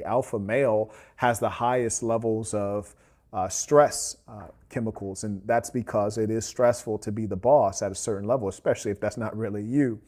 Alpha male has the highest levels of stress chemicals, and that's because it is stressful to be the boss at a certain level, especially if that's not really you.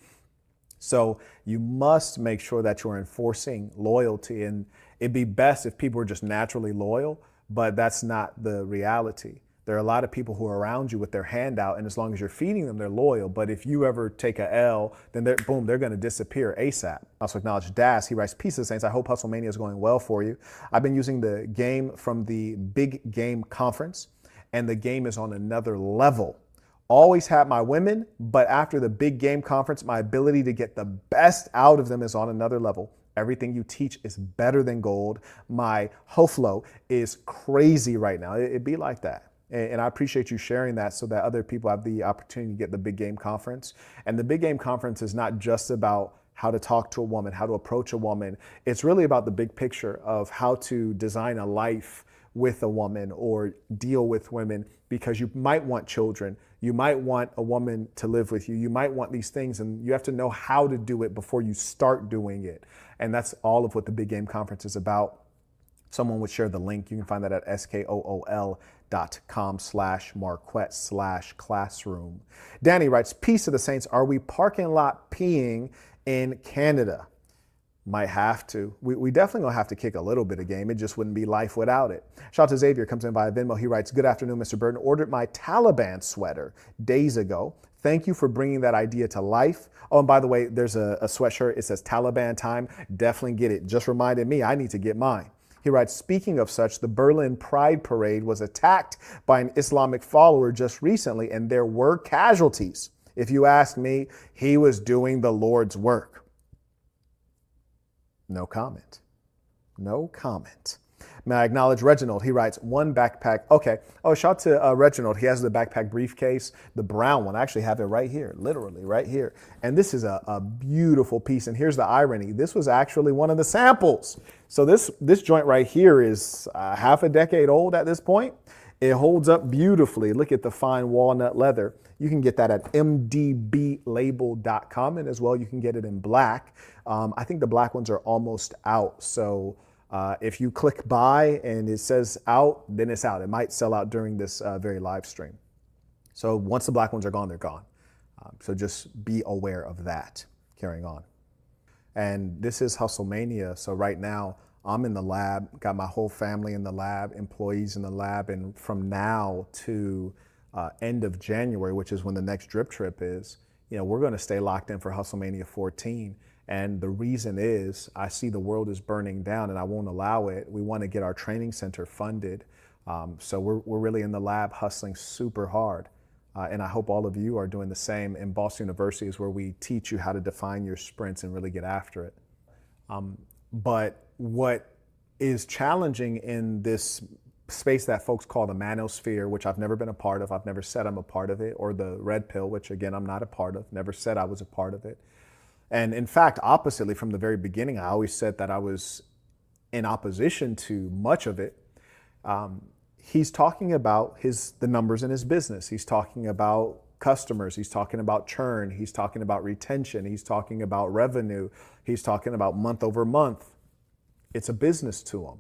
So you must make sure that you're enforcing loyalty, and it'd be best if people were just naturally loyal, but that's not the reality. There are a lot of people who are around you with their hand out, and as long as you're feeding them, they're loyal. But if you ever take a L, then boom, they're going to disappear ASAP. Also acknowledge Das. He writes, "Peace of the Saints. I hope Hustlemania is going well for you. I've been using the game from the Big Game Conference, and the game is on another level. Always had my women, but after the Big Game Conference, my ability to get the best out of them is on another level. Everything you teach is better than gold. My whole flow is crazy right now." It'd be like that. And I appreciate you sharing that so that other people have the opportunity to get the Big Game Conference. And the Big Game Conference is not just about how to talk to a woman, how to approach a woman. It's really about the big picture of how to design a life with a woman or deal with women, because you might want children. You might want a woman to live with you. You might want these things, and you have to know how to do it before you start doing it. And that's all of what the Big Game Conference is about. Someone would share the link. You can find that at skool.com/Marquette/classroom. Danny writes, "Peace to the Saints. Are we parking lot peeing in Canada?" Might have to. We definitely gonna have to kick a little bit of game. It just wouldn't be life without it. Shout out to Xavier, comes in via Venmo. He writes, "Good afternoon, Mr. Burton. Ordered my Taliban sweater days ago. Thank you for bringing that idea to life." Oh, and by the way, there's a sweatshirt. It says Taliban time. Definitely get it. Just reminded me I need to get mine. He writes, "Speaking of such, the Berlin Pride Parade was attacked by an Islamic follower just recently, and there were casualties. If you ask me, he was doing the Lord's work." No comment. No comment. May I acknowledge Reginald? He writes, "One backpack." Okay. Oh, shout out to Reginald. He has the backpack briefcase, the brown one. I actually have it right here, literally right here. And this is a beautiful piece. And here's the irony. This was actually one of the samples. So this joint right here is half a decade old at this point. It holds up beautifully. Look at the fine walnut leather. You can get that at mdblabel.com. And as well, you can get it in black. I think the black ones are almost out. So if you click buy and it says out, then it's out. It might sell out during this very live stream. So once the black ones are gone, they're gone. So just be aware of that. Carrying on. And this is Hustlemania. So right now I'm in the lab, got my whole family in the lab, employees in the lab. And from now to end of January, which is when the next drip trip is, we're going to stay locked in for Hustlemania 14. And the reason is I see the world is burning down and I won't allow it. We want to get our training center funded. So we're really in the lab hustling super hard. And I hope all of you are doing the same. In Boston University is where we teach you how to define your sprints and really get after it. But what is challenging in this space that folks call the manosphere, which I've never been a part of, I've never said I'm a part of it, or the red pill, which again, I'm not a part of, never said I was a part of it. And in fact, oppositely, from the very beginning, I always said that I was in opposition to much of it. He's talking about the numbers in his business. He's talking about customers. He's talking about churn. He's talking about retention. He's talking about revenue. He's talking about month over month. It's a business to him.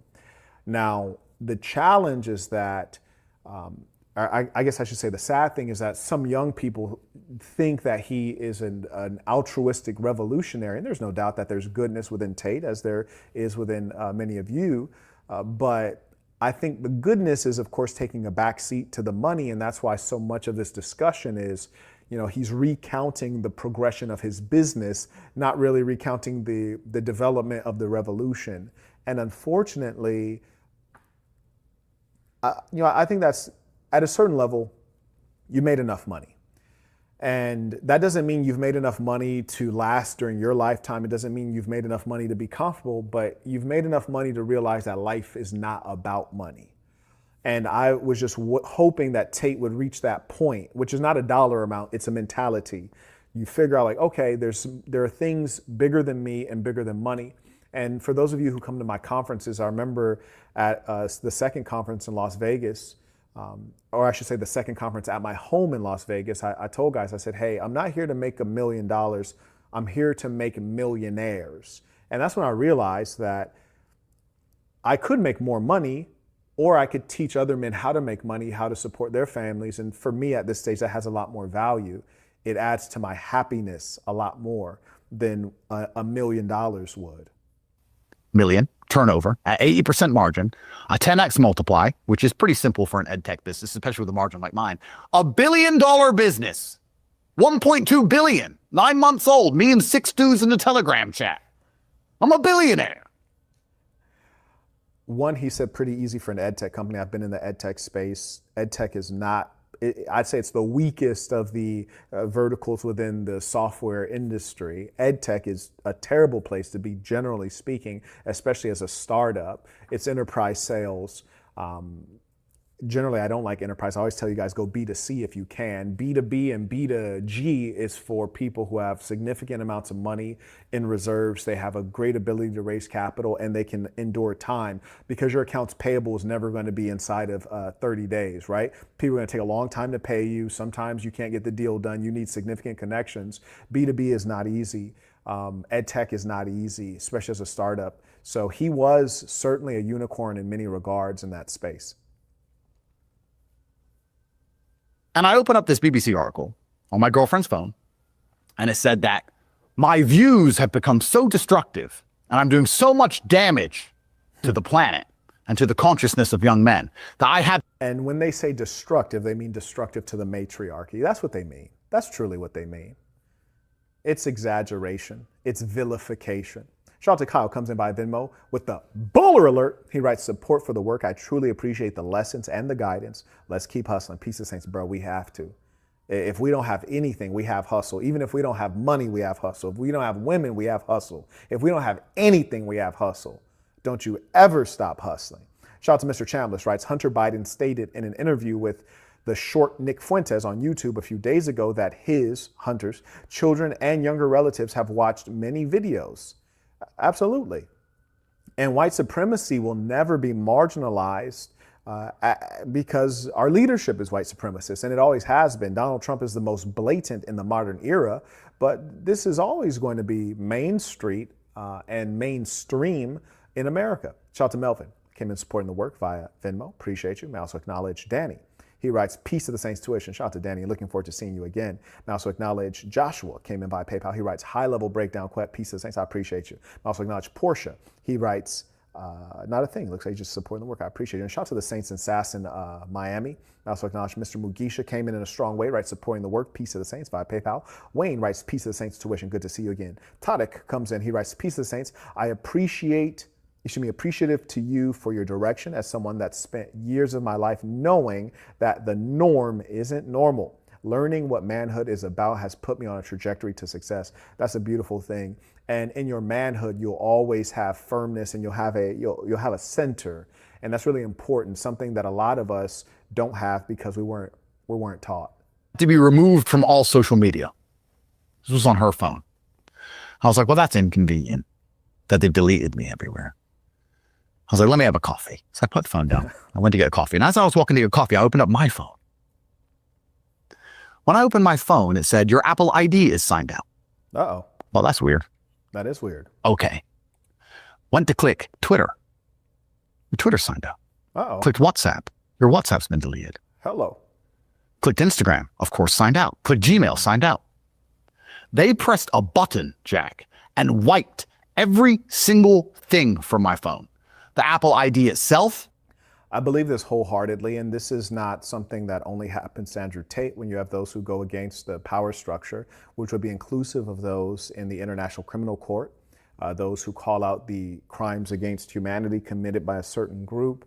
Now, the challenge is that, I guess I should say the sad thing is that some young people think that he is an altruistic revolutionary. And there's no doubt that there's goodness within Tate, as there is within many of you. But I think the goodness is, of course, taking a back seat to the money. And that's why so much of this discussion is, he's recounting the progression of his business, not really recounting the development of the revolution. And unfortunately, I think that's, at a certain level, you made enough money. And that doesn't mean you've made enough money to last during your lifetime. It doesn't mean you've made enough money to be comfortable, but you've made enough money to realize that life is not about money. And I was just hoping that Tate would reach that point, which is not a dollar amount, it's a mentality. You figure out okay, there are things bigger than me and bigger than money. And for those of you who come to my conferences, I remember at the second conference in Las Vegas, or I should say the second conference at my home in Las Vegas, I told guys, I said, hey, I'm not here to make $1 million. I'm here to make millionaires. And that's when I realized that I could make more money, or I could teach other men how to make money, how to support their families. And for me at this stage, that has a lot more value. It adds to my happiness a lot more than $1 million would. Million turnover at 80% margin, a 10x multiply, which is pretty simple for an ed tech business, especially with a margin like mine. $1 billion business, 1.2 billion, 9 months old, me and 6 dudes in the Telegram chat. I'm a billionaire. One, he said pretty easy for an ed tech company. I've been in the ed tech space. Ed tech is not, I'd say it's the weakest of the verticals within the software industry. Ed tech is a terrible place to be, generally speaking, especially as a startup. It's enterprise sales. Generally, I don't like enterprise. I always tell you guys, go B2C if you can. B2B and B2G is for people who have significant amounts of money in reserves. They have a great ability to raise capital, and they can endure time, because your accounts payable is never going to be inside of 30 days, right? People are going to take a long time to pay you. Sometimes you can't get the deal done. You need significant connections. B2B is not easy. Ed tech is not easy, especially as a startup. So he was certainly a unicorn in many regards in that space. And I open up this BBC article on my girlfriend's phone, and it said that my views have become so destructive and I'm doing so much damage to the planet and to the consciousness of young men that I have. And when they say destructive, they mean destructive to the matriarchy. That's what they mean. That's truly what they mean. It's exaggeration. It's vilification. Shout out to Kyle, comes in by Venmo with the bowler alert. He writes, support for the work. I truly appreciate the lessons and the guidance. Let's keep hustling. Peace of saints, bro. We have to. If we don't have anything, we have hustle. Even if we don't have money, we have hustle. If we don't have women, we have hustle. If we don't have anything, we have hustle. Don't you ever stop hustling. Shout out to Mr. Chambliss, writes, Hunter Biden stated in an interview with the short Nick Fuentes on YouTube a few days ago that his, Hunter's, children and younger relatives have watched many videos. Absolutely. And white supremacy will never be marginalized because our leadership is white supremacist, and it always has been. Donald Trump is the most blatant in the modern era, but this is always going to be Main Street and mainstream in America. Shout out to Melvin, came in supporting the work via Venmo. Appreciate you. May also acknowledge Danny. He writes, peace to the Saints tuition. Shout out to Danny. Looking forward to seeing you again. I also acknowledge Joshua, came in via PayPal. He writes, high level breakdown, peace to the Saints. I appreciate you. I also acknowledge Portia. He writes, not a thing. Looks like he's just supporting the work. I appreciate it. And shout out to the Saints in Sasson, Miami. I also acknowledge Mr. Mugisha, came in a strong way, writes, supporting the work, peace to the Saints via PayPal. Wayne writes, peace to the Saints tuition. Good to see you again. Tadek comes in. He writes, peace to the Saints. You should be appreciative to you for your direction as someone that spent years of my life knowing that the norm isn't normal. Learning what manhood is about has put me on a trajectory to success. That's a beautiful thing. And in your manhood, you'll always have firmness, and you'll have a center. And that's really important, something that a lot of us don't have because we weren't taught. To be removed from all social media. This was on her phone. I was like, well, that's inconvenient that they've deleted me everywhere. I was like, let me have a coffee. So I put the phone down. I went to get a coffee. And as I was walking to get coffee, I opened up my phone. When I opened my phone, it said, your Apple ID is signed out. Uh-oh. Well, that's weird. That is weird. Okay. Went to click Twitter. Your Twitter's signed out. Uh-oh. Clicked WhatsApp. Your WhatsApp's been deleted. Hello. Clicked Instagram. Of course, signed out. Clicked Gmail. Signed out. They pressed a button, Jack, and wiped every single thing from my phone. The Apple ID itself. I believe this wholeheartedly, and this is not something that only happens to Andrew Tate when you have those who go against the power structure, which would be inclusive of those in the International Criminal Court, those who call out the crimes against humanity committed by a certain group.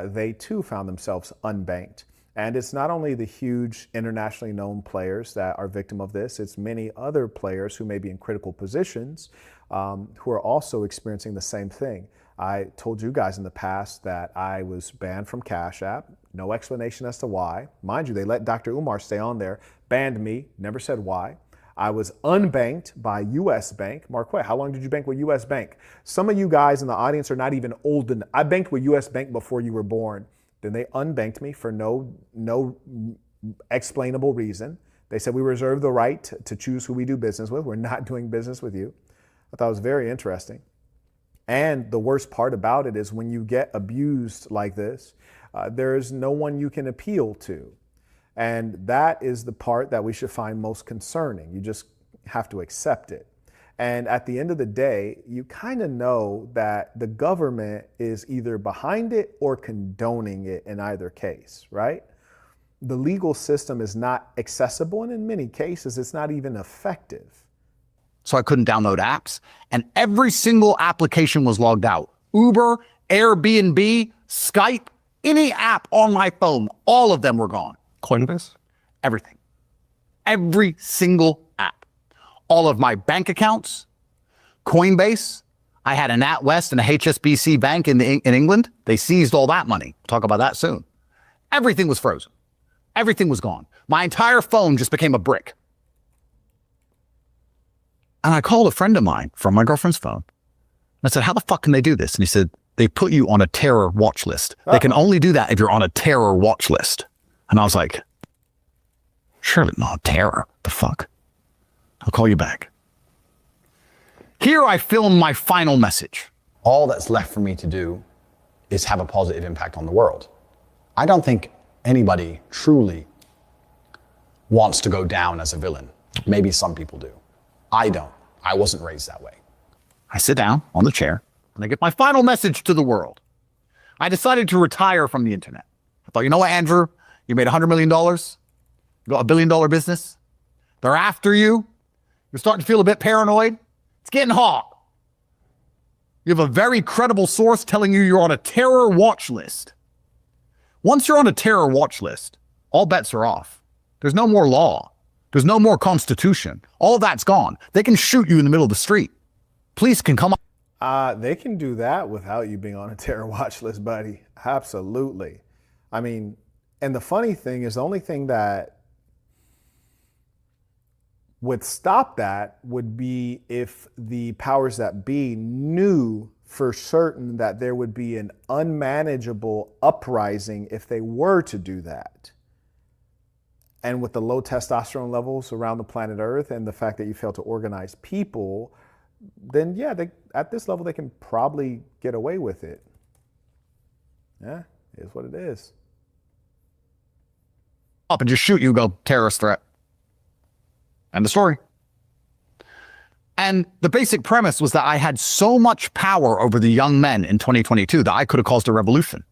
They too found themselves unbanked. And it's not only the huge internationally known players that are victim of this, it's many other players who may be in critical positions who are also experiencing the same thing. I told you guys in the past that I was banned from Cash App. No explanation as to why. Mind you, they let Dr. Umar stay on there, banned me, never said why. I was unbanked by US Bank. Marquett, how long did you bank with US Bank? Some of you guys in the audience are not even old enough. I banked with US Bank before you were born. Then they unbanked me for no explainable reason. They said we reserve the right to choose who we do business with. We're not doing business with you. I thought it was very interesting. And the worst part about it is when you get abused like this, there's no one you can appeal to. And that is the part that we should find most concerning. You just have to accept it. And at the end of the day, you kind of know that the government is either behind it or condoning it in either case, right? The legal system is not accessible, and in many cases, it's not even effective. So I couldn't download apps, and every single application was logged out. Uber, Airbnb, Skype, any app on my phone, all of them were gone. Coinbase? Everything. Every single app. All of my bank accounts, Coinbase. I had a NatWest and a HSBC bank in England. They seized all that money. We'll talk about that soon. Everything was frozen. Everything was gone. My entire phone just became a brick. And I called a friend of mine from my girlfriend's phone. And I said, how the fuck can they do this? And he said, they put you on a terror watch list. They can only do that if you're on a terror watch list. And I was like, surely not terror. The fuck? I'll call you back. Here I film my final message. All that's left for me to do is have a positive impact on the world. I don't think anybody truly wants to go down as a villain. Maybe some people do. I don't. I wasn't raised that way. I sit down on the chair and I give my final message to the world. I decided to retire from the internet. I thought, you know what, Andrew? You made $100 million. You got $1 billion business. They're after you. You're starting to feel a bit paranoid. It's getting hot. You have a very credible source telling you you're on a terror watch list. Once you're on a terror watch list, all bets are off. There's no more law. There's no more constitution. All of that's gone. They can shoot you in the middle of the street. Police can come up. They can do that without you being on a terror watch list, buddy. Absolutely. I mean, and the funny thing is the only thing that would stop that would be if the powers that be knew for certain that there would be an unmanageable uprising if they were to do that. And with the low testosterone levels around the planet Earth and the fact that you fail to organize people, then yeah, at this level, they can probably get away with it. Yeah, it is what it is. Up and just shoot you, go terrorist threat. End of story. And the basic premise was that I had so much power over the young men in 2022 that I could have caused a revolution.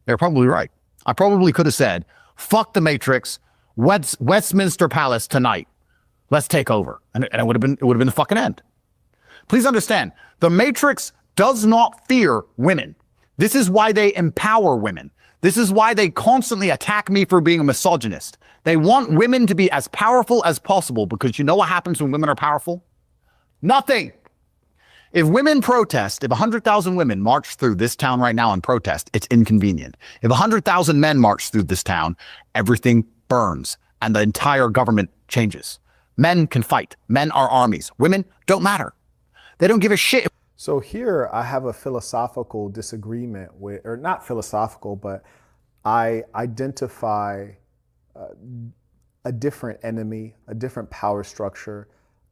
They're probably right. I probably could have said, fuck the Matrix, Westminster Palace tonight. Let's take over. And it would have been the fucking end. Please understand, the Matrix does not fear women. This is why they empower women. This is why they constantly attack me for being a misogynist. They want women to be as powerful as possible because you know what happens when women are powerful? Nothing. If women protest, if 100,000 women march through this town right now and protest, it's inconvenient. If 100,000 men march through this town, everything burns and the entire government changes. Men can fight. Men are armies. Women don't matter. They don't give a shit. So here I have a philosophical disagreement with, or not philosophical, but I identify a different enemy, a different power structure.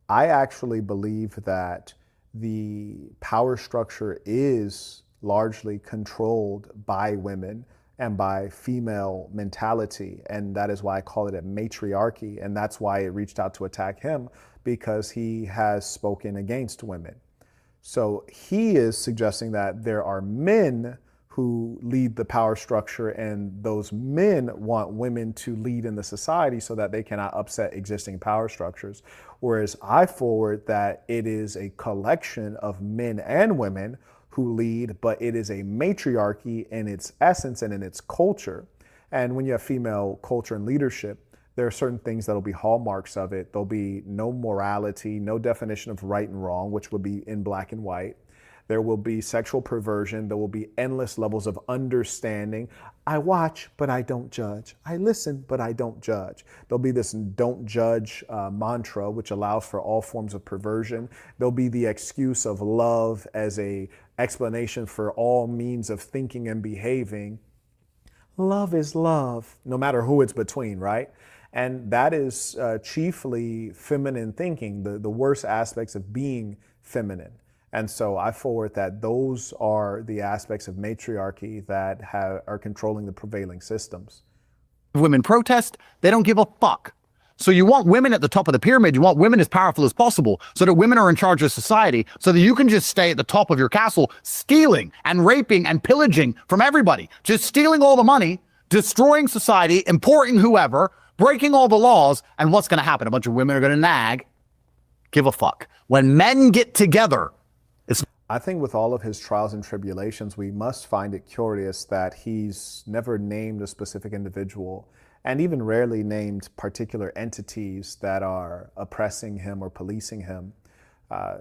I actually believe that the power structure is largely controlled by women and by female mentality. And that is why I call it a matriarchy. And that's why it reached out to attack him, because he has spoken against women. So he is suggesting that there are men who lead the power structure, and those men want women to lead in the society so that they cannot upset existing power structures. Whereas I forward that it is a collection of men and women who lead, but it is a matriarchy in its essence and in its culture. And when you have female culture and leadership, there are certain things that'll be hallmarks of it. There'll be no morality, no definition of right and wrong, which would be in black and white. There will be sexual perversion. There will be endless levels of understanding. I watch, but I don't judge. I listen, but I don't judge. There'll be this don't judge mantra, which allows for all forms of perversion. There'll be the excuse of love as a explanation for all means of thinking and behaving. Love is love, no matter who it's between, right? And that is chiefly feminine thinking, the worst aspects of being feminine. And so I forward that those are the aspects of matriarchy that are controlling the prevailing systems. Women protest, they don't give a fuck. So you want women at the top of the pyramid, you want women as powerful as possible so that women are in charge of society so that you can just stay at the top of your castle stealing and raping and pillaging from everybody, just stealing all the money, destroying society, importing whoever, breaking all the laws, and what's going to happen? A bunch of women are going to nag. Give a fuck. When men get together, I think with all of his trials and tribulations, we must find it curious that he's never named a specific individual and even rarely named particular entities that are oppressing him or policing him.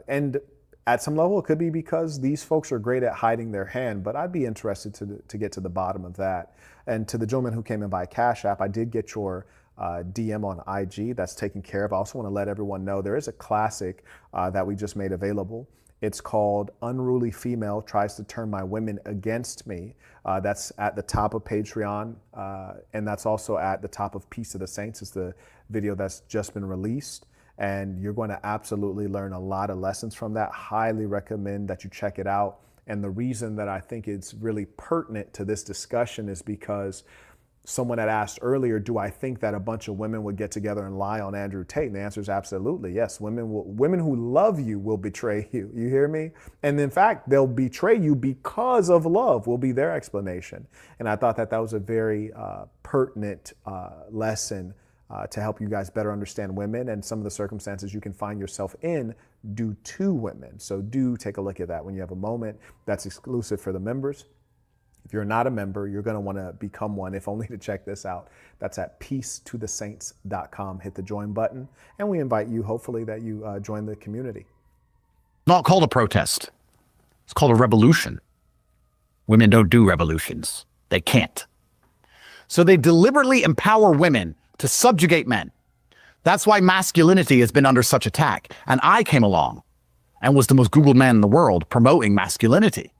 And at some level, it could be because these folks are great at hiding their hand, but I'd be interested to get to the bottom of that. And to the gentleman who came in by Cash App, I did get your DM on IG. That's taken care of. I also want to let everyone know there is a classic that we just made available. It's called Unruly Female Tries to Turn My Women Against Me. That's at the top of Patreon, and that's also at the top of Peace of the Saints. It's the video that's just been released, and you're going to absolutely learn a lot of lessons from that. Highly recommend that you check it out. And the reason that I think it's really pertinent to this discussion is because someone had asked earlier, do I think that a bunch of women would get together and lie on Andrew Tate? And the answer is absolutely yes. Women who love you will betray you. You hear me? And in fact, they'll betray you because of love will be their explanation. And I thought that was a very pertinent lesson to help you guys better understand women and some of the circumstances you can find yourself in due to women. So do take a look at that when you have a moment. That's exclusive for the members. If you're not a member, you're going to want to become one, if only to check this out. That's at peacetothesaints.com. Hit the join button, and we invite you, hopefully, that you join the community. Not called a protest. It's called a revolution. Women don't do revolutions. They can't. So they deliberately empower women to subjugate men. That's why masculinity has been under such attack. And I came along and was the most Googled man in the world promoting masculinity,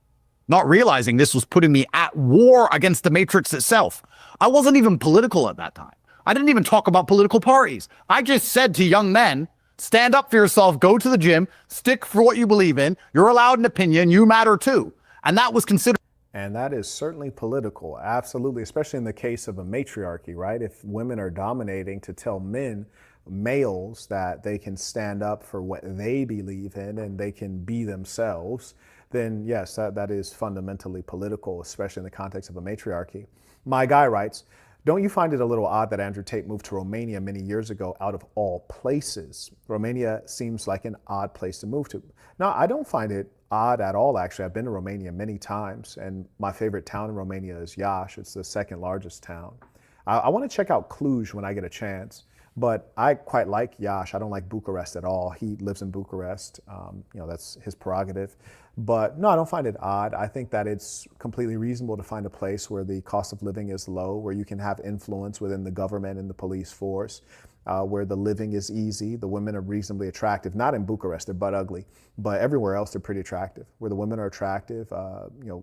not realizing this was putting me at war against the matrix itself. I wasn't even political at that time. I didn't even talk about political parties. I just said to young men, stand up for yourself, go to the gym, stick for what you believe in. You're allowed an opinion, you matter too. And that was considered. And that is certainly political, absolutely, especially in the case of a matriarchy, right? If women are dominating to tell males that they can stand up for what they believe in and they can be themselves, then yes, that is fundamentally political, especially in the context of a matriarchy. My guy writes, don't you find it a little odd that Andrew Tate moved to Romania many years ago out of all places? Romania seems like an odd place to move to. No, I don't find it odd at all, actually. I've been to Romania many times, and my favorite town in Romania is Iași. It's the second largest town. I want to check out Cluj when I get a chance, but I quite like Iași. I don't like Bucharest at all. He lives in Bucharest. That's his prerogative. But no, I don't find it odd. I think that it's completely reasonable to find a place where the cost of living is low, where you can have influence within the government and the police force, where the living is easy. The women are reasonably attractive. Not in Bucharest, they're butt ugly, but everywhere else they're pretty attractive. Where the women are attractive,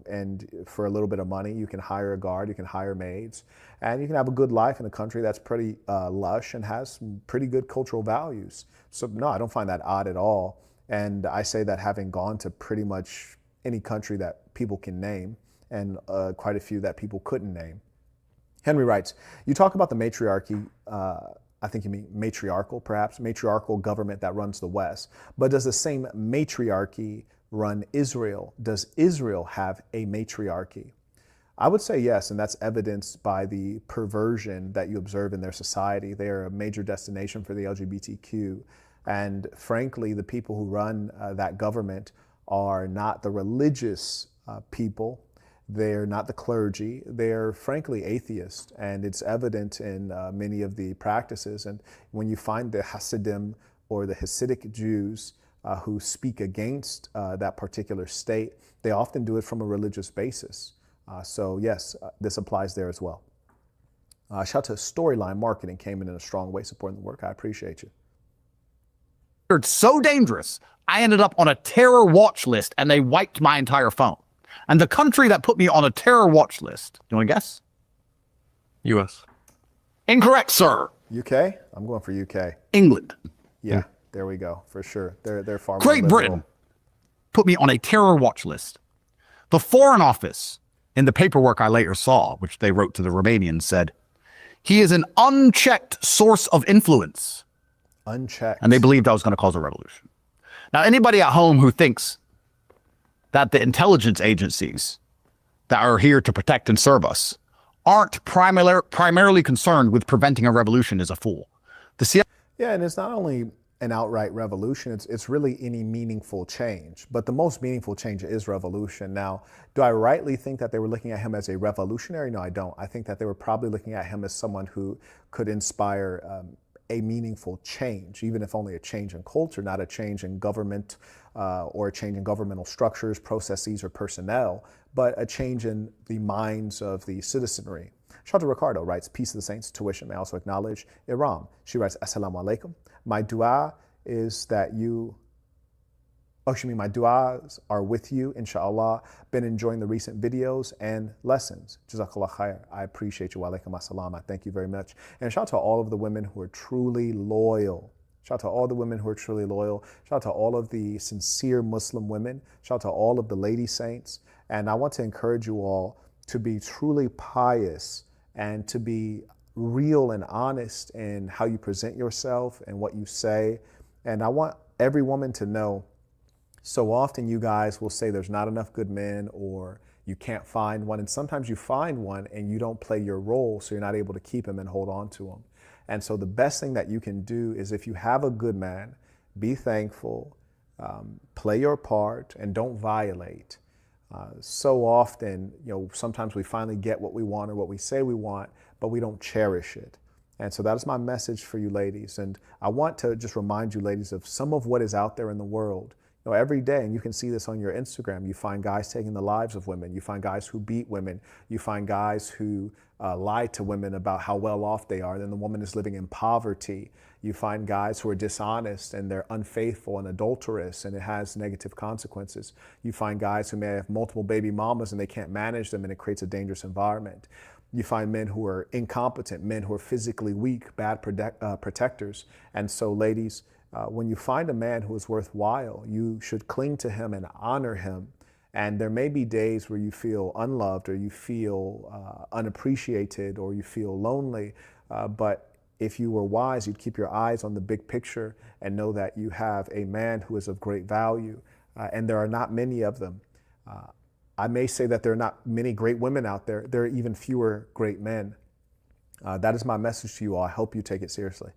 and for a little bit of money, you can hire a guard, you can hire maids, and you can have a good life in a country that's pretty lush and has some pretty good cultural values. So no, I don't find that odd at all. And I say that having gone to pretty much any country that people can name, and quite a few that people couldn't name. Henry writes, you talk about the matriarchy, I think you mean matriarchal, perhaps, matriarchal government that runs the West. But does the same matriarchy run Israel? Does Israel have a matriarchy? I would say yes, and that's evidenced by the perversion that you observe in their society. They are a major destination for the LGBTQ. And frankly, the people who run that government are not the religious people. They're not the clergy. They're frankly atheist, and it's evident in many of the practices. And when you find the Hasidim or the Hasidic Jews who speak against that particular state, they often do it from a religious basis. So yes, this applies there as well. Shout out to Storyline Marketing, came in a strong way supporting the work. I appreciate you. It's so dangerous, I ended up on a terror watch list and they wiped my entire phone. And the country that put me on a terror watch list, you want to guess? US. Incorrect, sir. UK? I'm going for UK. England. Yeah, there we go, for sure. They're far more Great liberal. Britain. put me on a terror watch list. The Foreign Office, in the paperwork I later saw, which they wrote to the Romanians, said, he is an unchecked source of influence. Unchecked. And they believed I was going to cause a revolution. Now, anybody at home who thinks that the intelligence agencies that are here to protect and serve us aren't primarily concerned with preventing a revolution is a fool. The CIA. Yeah, and it's not only an outright revolution, it's really any meaningful change. But the most meaningful change is revolution. Now, do I rightly think that they were looking at him as a revolutionary? No, I don't. I think that they were probably looking at him as someone who could inspire a meaningful change, even if only a change in culture, not a change in government or a change in governmental structures, processes, or personnel, but a change in the minds of the citizenry. Shout out to Ricardo, writes, peace of the saints, tuition. May also acknowledge Iram. She writes, assalamu alaikum. My dua is that you, my duas are with you, inshallah. Been enjoying the recent videos and lessons. Jazakallah khair. I appreciate you. Wa alaikum assalam. I thank you very much. And shout out to all of the women who are truly loyal. Shout out to all the women who are truly loyal. Shout out to all of the sincere Muslim women. Shout out to all of the lady saints. And I want to encourage you all to be truly pious and to be real and honest in how you present yourself and what you say. And I want every woman to know, so often you guys will say there's not enough good men or you can't find one. And sometimes you find one and you don't play your role, so you're not able to keep him and hold on to him. And so the best thing that you can do is, if you have a good man, be thankful, play your part, and don't violate. So often, sometimes we finally get what we want or what we say we want, but we don't cherish it. And so that is my message for you ladies. And I want to just remind you ladies of some of what is out there in the world. Every day, and you can see this on your Instagram, you find guys taking the lives of women. You find guys who beat women. You find guys who lie to women about how well off they are. Then the woman is living in poverty. You find guys who are dishonest and they're unfaithful and adulterous, and it has negative consequences. You find guys who may have multiple baby mamas and they can't manage them, and it creates a dangerous environment. You find men who are incompetent, men who are physically weak, bad protectors. And so ladies, when you find a man who is worthwhile, you should cling to him and honor him. And there may be days where you feel unloved or you feel unappreciated or you feel lonely. But if you were wise, you'd keep your eyes on the big picture and know that you have a man who is of great value. And there are not many of them. I may say that there are not many great women out there. There are even fewer great men. That is my message to you all. I hope you take it seriously.